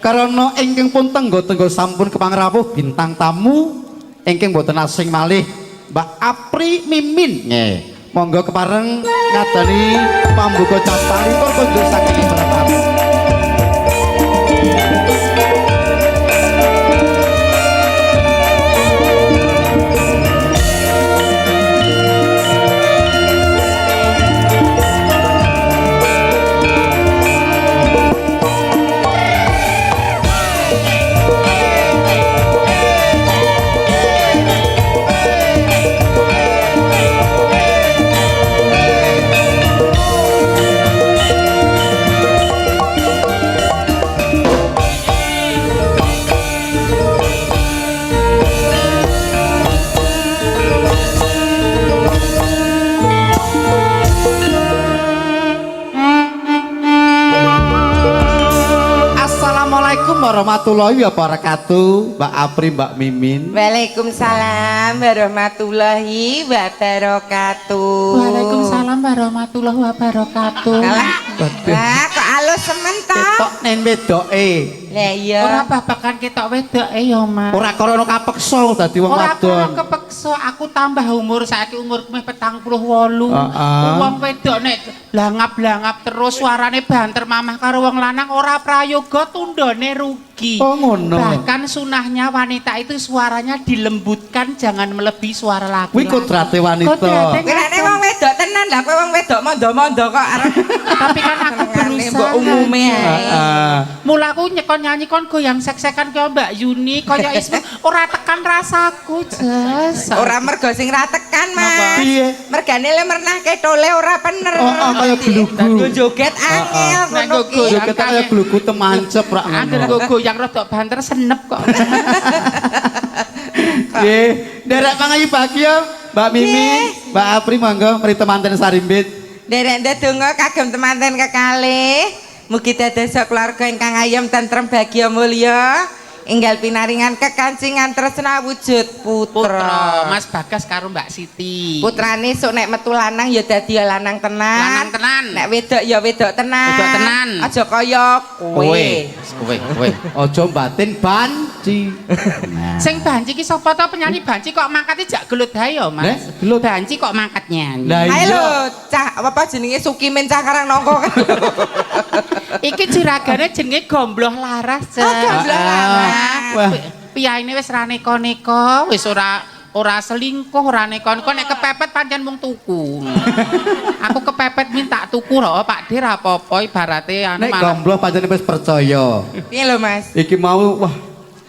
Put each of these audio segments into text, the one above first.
Karena ingkang pun tenggo-tenggo sampun kepangrawuh bintang tamu ingkang boten asing malih Mbak Apri Mimin. Nggih. Monggo kepareng ngadani pambuka campali pun kunjuk saking Bapak. Warahmatullahi wabarakatuh, Mbak Apri, Mbak Mimin. Waalaikumsalam warahmatullahi wabarakatuh. Waalaikumsalam warahmatullahi wabarakatuh. Wah, kok alus sementok. Ketok nen wedoke. Lah iya. Ora babakan ketok wedoke ya, Mas. Ora krana kapeksa dadi wong Ora wadon. kena kepeksa, aku tambah umur saiki umurku meh 48. Wong wedok nek blangap-blangap terus suarane banter mamah karo wong lanang ora prayoga tundone rugi. Oh ngono. Bahkan sunahnya wanita itu suaranya dilembutkan, jangan melebihi suara laki. Kuwi kodrate wanita. Kirane wong wedok tenan lah, kowe wong wedok mondo-mondo kok arep. Tapi kan aku berusaha. Mbok umume ae. Mula aku nyekon nyanyi kon goyang sek-sekan kaya Mbak Yuni, kaya Ismu ora tekan rasaku, Jes. Ora mergo sing ra tekan, Mas. Piye? Mergane le mernahke tole ora bener. Kaya glugu. Joget angel ngono ki. Joget kaya glugu temancep rak Angger ngono. nggo goyang rada banter senep kok. Nggih, nderek pangayu bahagia Mbak Mimi, Mbak Apri monggo mriki temanten sarimbit. Derek ndedonga kagem temanten kekalih. Mugi dados keluarga ingkang ayem tentrem bahagia mulya. Enggal pinaringan kekancingan tresna wujud putra. Mas Bagas karo Mbak Siti. Putrane sok nek metu lanang ya dadi lanang tenan. Lanang tenan. Nek wedok ya wedok tenan. Wedok tenan. Aja kaya kowe. Kowe. Aja batin banci. Sing banci ki sapa to penyanyi banci kok mangkate jak gelut hae ya, Mas. Gelut. Banci kok mangkat nyanyi. Lah Ayo iya. lho, cah apa jenenge Sukimin cah Karang Nongko. Iki jiragane jenenge Gombloh Laras, Cek. Oh, Gombloh Laras. Wah. Piyaine wis ra neka-neka, wis ora selingkuh, ora neka-neka, nek kepepet pancen mung tuku. Aku kepepet minta tuku ro, Pak Dir apa-apa ibarate anu Nek gombloh pancen wis percaya. Piye lho, Mas? Iki mau wah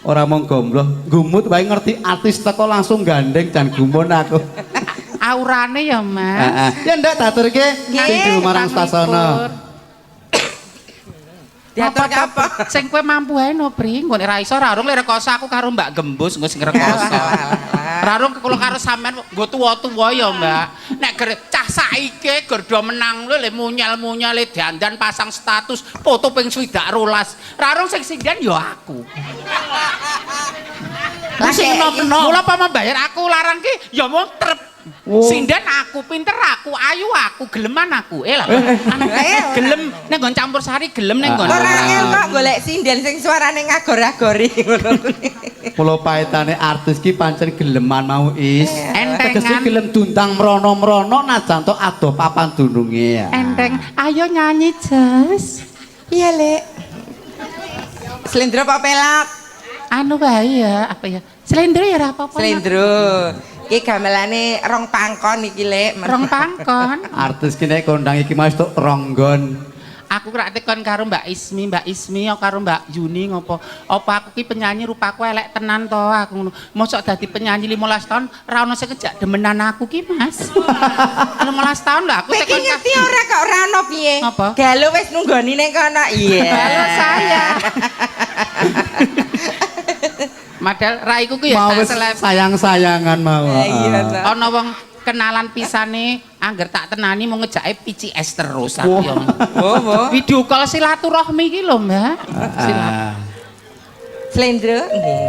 ora mung gombloh, gumut wae ngerti artis teko langsung gandeng jan gumun aku. Aurane ya, Mas. Heeh. Ya ndak daturke sing di marang Stasana. Diatur apa? Sing kowe mampu ae no, Pri. Nggone ra iso rarung lek rekoso aku karo Mbak Gembus engko sing rekoso. Rarung kula karo sampean nggo tuwa-tuwa ya, Mbak. Nek cah saiki ger do menang lho le munyal-munyal dandan pasang status foto ping 12. Rarung sing singgan ya aku. Lah sing enom-enom. Mula apa membayar aku larang ki ya mung trep. Sindan aku, pinter aku, ayu aku, geleman aku. Lah. Gelem nek nggon campur sari gelem nek nggon. Ora angel kok golek sinden sing suarane ngagor-agori ngono kuwi. Mula paetane artis ki pancen geleman mau is. Entengan. Tegese gelem dundang mrono-mrono najan to ado papan dununge ya. Enteng, ayo nyanyi, Jas. Iya, Lek. Slendro apa pelak? Anu wae ya, apa ya? Slendro ya ora apa-apa. Slendro. Iki gamelane rong pangkon iki, Lek. Rong pangkon. Artis ki nek kondang iki mas tok ronggon. Aku kira tekon karo Mbak Ismi karo Mbak Yuni ngopo. Apa aku ki penyanyi rupaku elek tenan to aku ngono. Mosok dadi penyanyi 15 tahun ra ono sing kejak demenan aku ki, Mas. 15 tahun lah aku Kowe iki tekon ngerti ora kok ora ono piye? Apa? Galuh wis nunggoni ning kono. Iya. Halo saya. Madal raiku ku ya Mau tak wis seleb. sayang-sayangan mau. Iya, ta. Ana wong kenalan pisane angger tak tenani mau ngejake PCS terus aku yo. Oh, Video call silaturahmi iki lho, Mbak. Slendro nggih.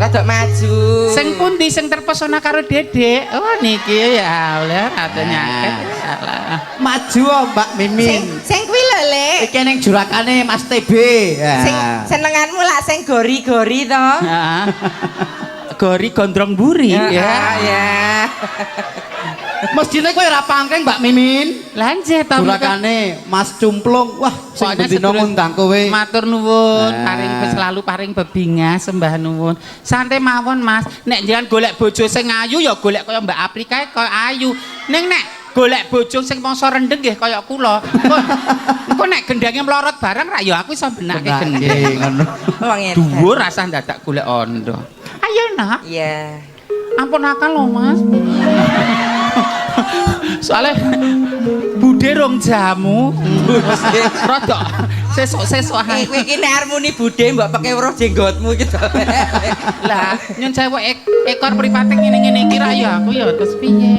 Rada maju. Sing pundi sing terpesona karo Dedek? Oh niki ya Allah rada nyakit. Salah. Maju oh, Mbak Mimin. Sing kuwi lho, Lek. Iki ning jurakane Mas TB. Sing senenganmu lak sing gori-gori to. Heeh. Gori gondrong buri ya. Ya. Mesjine kowe ora pangkeng Mbak Mimin. Lanjut to. Jurakane Mas Cumplung. Wah, sing Pokoknya bendina sedulur- ngundang kowe. Matur nuwun, Nah. paring selalu paring bebingas sembah nuwun. Santai mawon Mas, nek jangan golek bojo sing ayu ya golek kaya Mbak Aprika kaya ayu. Ning nek golek bojo sing mangsa rendeng nggih kaya kula. Engko nek gendhange mlorot bareng ra ya aku iso benake gendheng. ngono. Wong edan. Dhuwur rasah dadak golek ondo. Ayo nak, Iya. ampun akal lho Mas. Soalnya budhe rong jamu. Rodok sesuk-sesuk ae. Kowe iki nek arep muni budhe mbok pakai weruh jenggotmu gitu. Lah, nyun sewu ekor mripate ngene-ngene iki ra ya aku ya terus piye?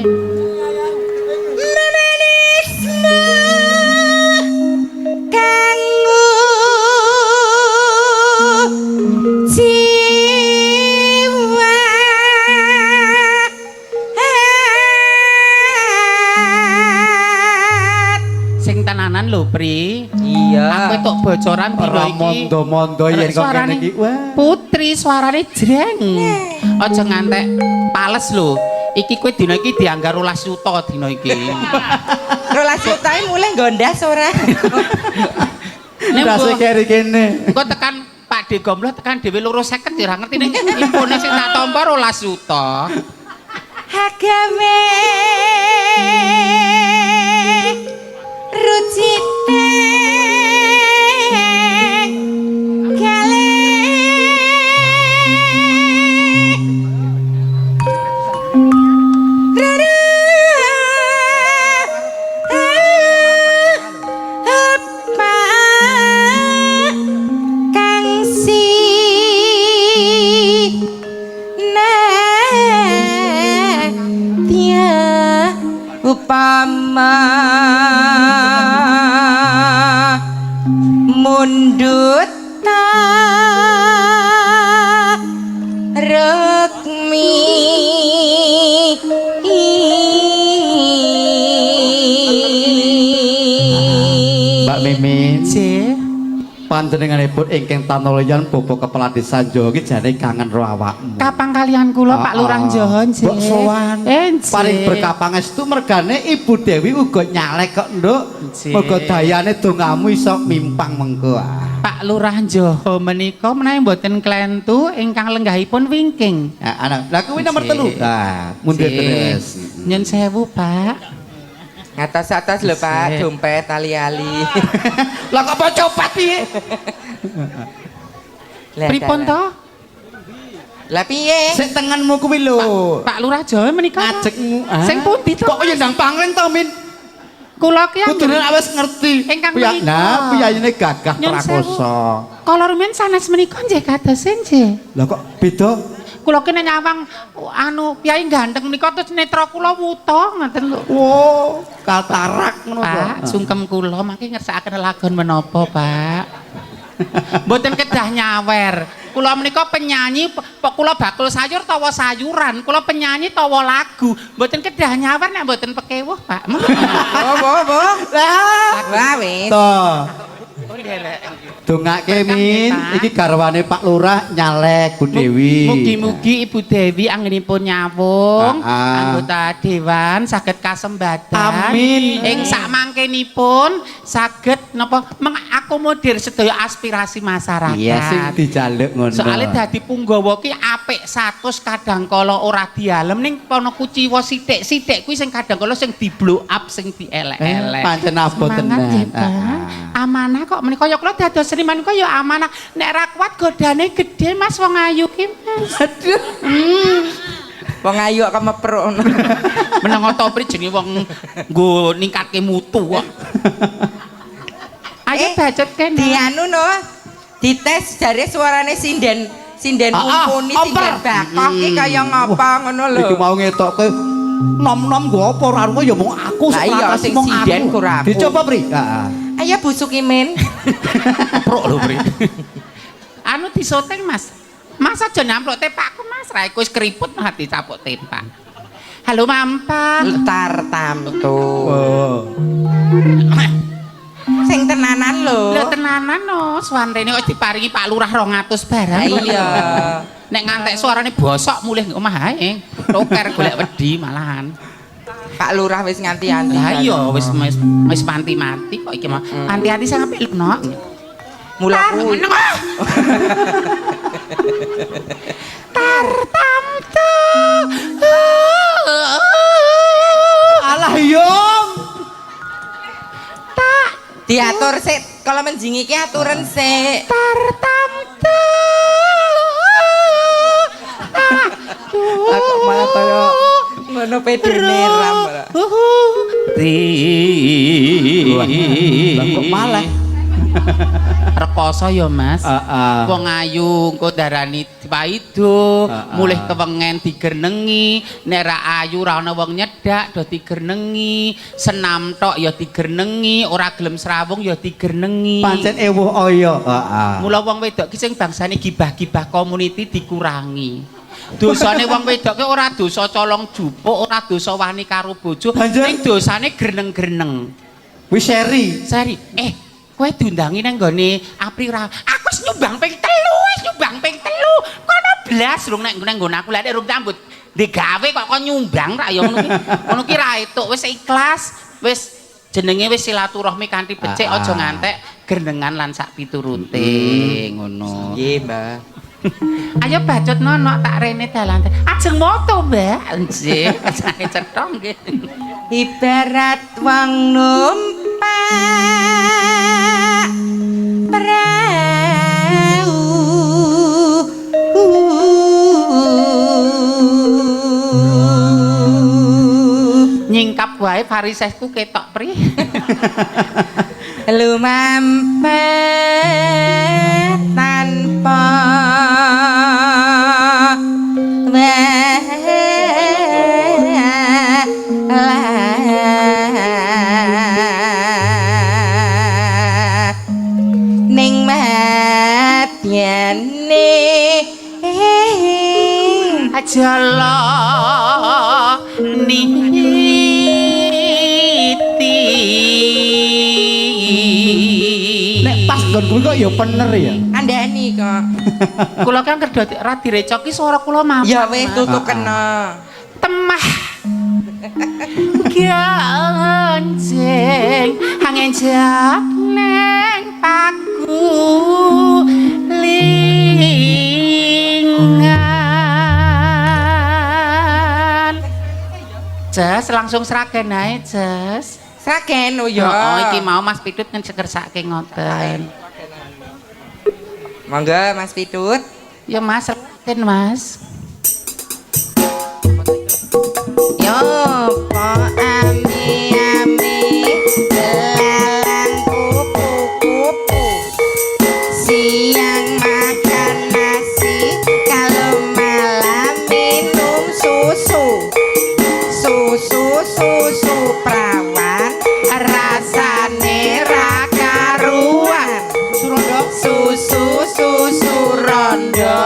Sing tenanan lho, Pri. Iya. Aku tok bocoran dina Ora iki. mondo-mondo yen kok ngene iki. Wah. Putri suarane jreng. Aja ngantek pales lho. Iki kowe dina iki dianggar 12 yuta dina iki. 12 juta mulai gondas ora? Nek Rasa keri kene. engko tekan Pak De Gombloh tekan dhewe 250 ya ora ngerti ning impone sing tak tampa 12 yuta. Agame rucite kale apa kang si dia upama mundut ta rekmi Mbak Mimin, Cih, panjenenganipun ingkang tanulayan Bapak Kepala Desa Jawa iki jane kangen ro awakmu. kapang kalian kula Pak Lurah Johon, Cih. Mbok sowan. Encih. Paring berkah pangestu mergane Ibu Dewi uga nyalek kok, Nduk. Encih. Muga dayane dongamu iso mimpang mengko. Ah. Pak Lurah Johon menika menawi mboten klentu ingkang lenggahipun wingking. Ya, anak. Lah kuwi nomor Encih. 3. Nah, mundur Cih. terus. Nyun sewu, Pak. ngatas-atas lho Pak Sik. dompet ali-ali Lah kok mau copat piye? Lah, Pripun to? lah piye Sik tengenmu kuwi lho. Pak Lurah Johon menika Ngajekmu. Sing pundi to? Kok ya ndang pangling to, Min? Kula ki Kudune wis ngerti. Ingkang Piye- menika. Nah, piyayine gagah Nyun prakoso. Kala rumiyin sanes menika nggih kados nggih. Lah kok beda? Kula kene nyawang anu piyai ganteng menika terus netra kula wuta ngoten lho. Wow, katarak ngono Pak, sungkem kula mangke ngersakaken lagon menapa, Pak? Mboten kedah nyawer. Kula menika penyanyi, kula bakul sayur tawa sayuran, kula penyanyi tawa lagu. Mboten kedah nyawer nek mboten pekewuh, Pak. Boh Lah, wah wis toh. Dongake Min, iki garwane Pak Lurah nyalek Bu Dewi. Mugi-mugi Ibu Dewi anggenipun nyawung, Ah. anggota dewan saged kasembadan. Amin. Ing sakmangkenipun saged napa mengakomodir sedaya aspirasi masyarakat. Iya sing dijaluk ngono. Soale dadi punggawa ki apik 100 kadangkala ora dialem ning ana kuciwa sithik-sithik kuwi sing kadangkala sing di-blow up sing dielek-elek. pancen abot Semangat, tenan. nggih, Pak. Amanah kok menika ya kula dados seniman kok ya amanah. Nek ra kuat godane gede Mas wong ayu ki Mas. Aduh. wong ayu kok mepruk ngono Meneng otopri jenenge wong nggo ningkatke mutu kok. Ayo bacot kene. dianu no dites jare suarane sinden mumpuni sinden bakok ki kaya ngapa ngono lho Iki mau ngetokke nom-nom nggo apa ora ya mung aku Lah iya, seklatas sing mung sinden aku. kur aku. Dicoba, Pri. Heeh. ayo busuk imin Prok lho, Pri. Anu disoteng, Mas. Mas aja namplok tepakku, Mas. Ra iku wis keriput mah dicapuk tempak. Halo, Mampang. tar tamtu Oh. sing tenanan lho. Lha tenanan no, swantene kok diparingi Pak Lurah 200 barang. Iya. Nek ngantek suarane bosok mulih omah ae. Toker golek wedi malahan. Pak Lurah wis nganti-anti. Lah iya wis mati-mati kok iki mah. Anti-anti sing apik lho. Mula kuwi. Tartamtu. Alah Yong. Tak Diatur sik, kalau menjingi ki aturan sik. tartamtu. Aku malah kaya ngono pedene ram. Kok malah Rekoso ya Mas. Heeh. Wong ayu engko darani paido, mulih kewengen digernengi, nek ra ayu ra ana wong nyedak do digernengi, senam tok ya digernengi, ora gelem srawung ya digernengi. pancen ewuh oyo. Heeh. Mula wong wedok ki sing bangsane gibah-gibah community dikurangi. Dosane wong wedok ki ora dosa colong jupuk, ora dosa wani karo bojo, Banjur? ning dosane greneng-greneng. Wis seri. Sari, kowe diundangi nang nggone Apri ra. Aku wis nyumbang ping 3, wis nyumbang ping 3. Kono blas rung nek nggon aku lha nek rung tambut. Digawe kok nyumbang ra ya ngono ki. Ngono ki ra etuk, wis ikhlas, wis jenenge wis silaturahmi kanthi becik aja ngantek grenengan lan sak piturute ngono. Nggih, Mbak. Ayo bacot nono tak rene dalan. Ajeng moto, Mbak. Nggih, jane cetha nggih. Ibarat wong numpak perahu Nyingkap wae varisesku ketok pri. lumampah tanpa ning madyane Ajala niti. Nek pas nggon kuwi kok ya bener ya. kandhani kok. Kula kan kerja ra direcoki swara kula mampet. Ya wis tutuk kena. Temah ganjeng angin jak neng paku lingan. Jas langsung sragen ae Jas. Sragen oh Oh, ya. iki mau Mas Pitut ngersake ngoten. Monggo Mas Pitut. Ya Mas sragen Mas. Yo po ami-ami belalang kupu-kupu siang makan nasi kalau malam minum susu perawan rasane ra karuan susu rondo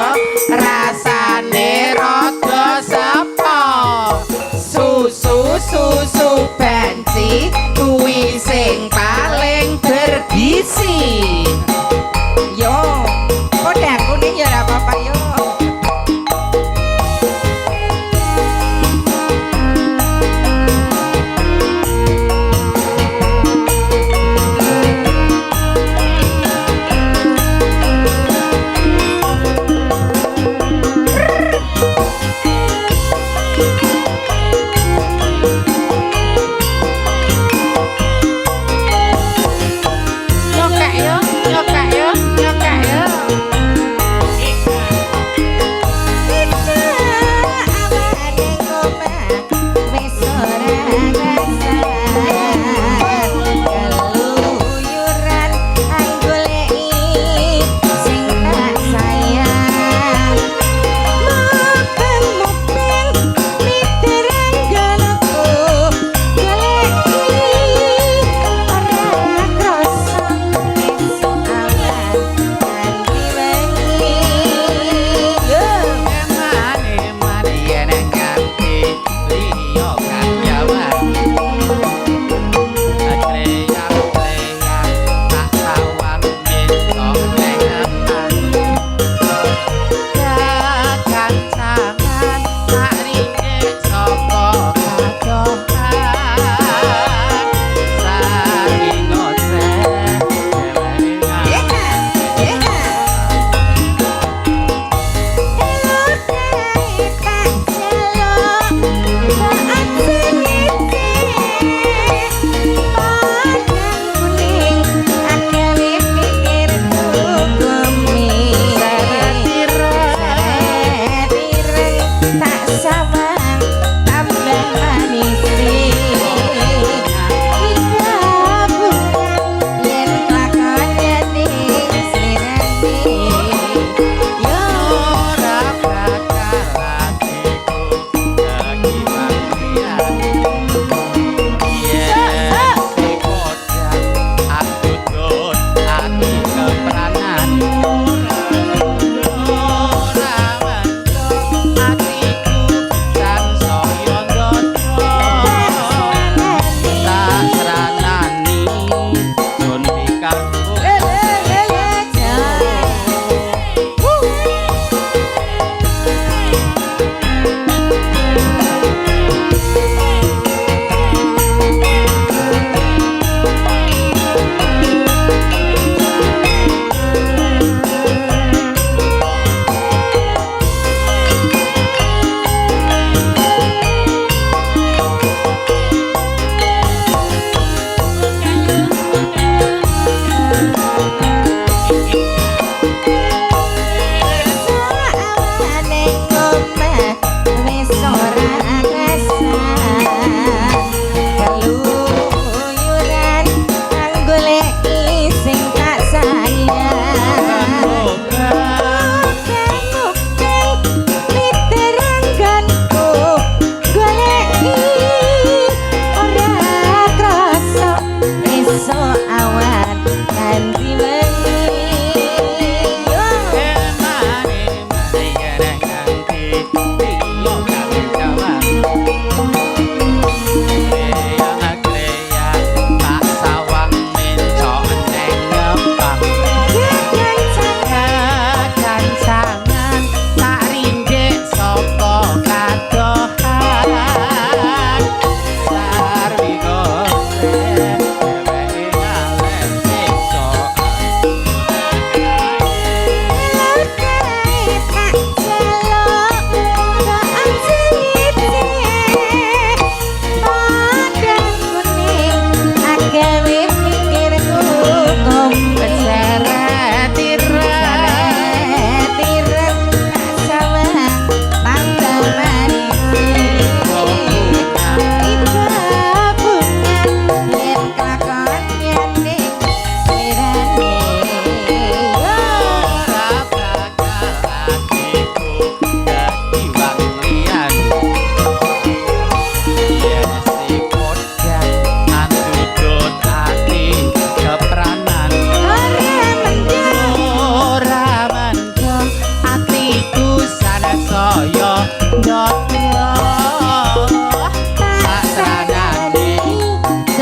rasane rada sepo susu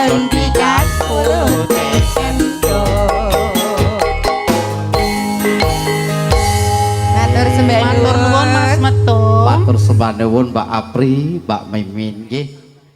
sendikat putih sendo. Matur sembah Matur nuwun Mas Metu. Matur sembah nuwun Mbak Apri, Mbak Mimin nggih.